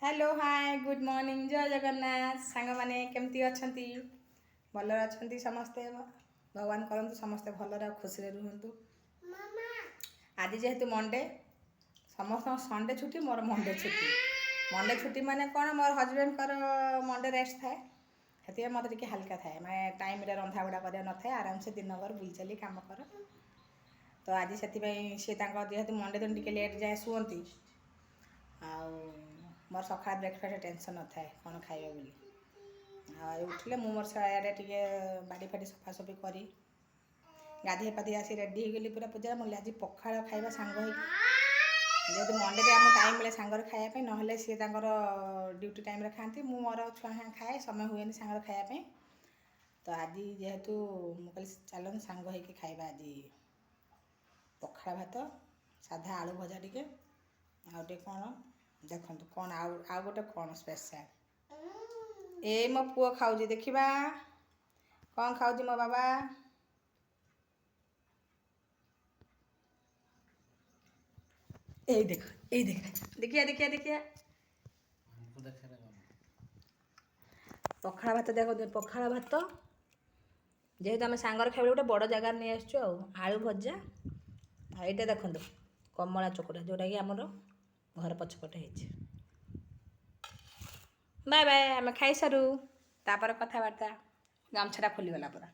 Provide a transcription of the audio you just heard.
Hello hi good morning जय जगन्नाथ सांग माने केमती अछंती भल अछंती समस्ते भगवान करंतु समस्ते भल खुशी रे रुहंतु। आज जेहेतु मंडे समस्त संडे छुट्टी मोर मंडे छुट्टी माने कौन मोर हजबैंड कर मंडे रेस्ट थाए से मत टे हल्का थाए मैं टाइम रे रंधा बड़ा कर न थाए आराम से दिन भर बुल चली काम कर। तो आज से सी जेहेतु मंडे दिन टे लेट जाए शुअंती मोर सका ब्रेकफास्ट टेंशन न थाए कौन खाइबे बोली उठिले मु मोर साड़े टे बाड़ी फाड़ी सफासफी करी गाधे पाधे आसी रेडी हो गली पूरा पूजा मुझे आज पखाड़ खाइबा सांग हो जेहेतु मंडे आम टाइम मिले सांगर खायापी ना सी ड्यूटी टाइम रे खाती मु मोर छुआ खाए समय हुए सांगर खायापी। तो आज जेहेतु मुझे चलन सांग हो खाइबा आज पखाड़ भात साधा आलू भजा टे आउटे कौन देखो कौन आउ गोटे कौन स्पेशल ए मो पुओ खाऊँ देखा कौन खाऊँ मो बाबा यही देखिया देखिया देखिया पखाड़ भात देख पखाड़ भात जेहेतु आम सांगर खाइबा गोटे बड़ जगार नहीं आसचु आलू भजा यहाँ देखो कमला चोकड़ा जोटा कि आमर घर पछपटे है। बाय बाय आम खाई सारू तापर कथबार्ता गामछाटा खोलीगला पूरा।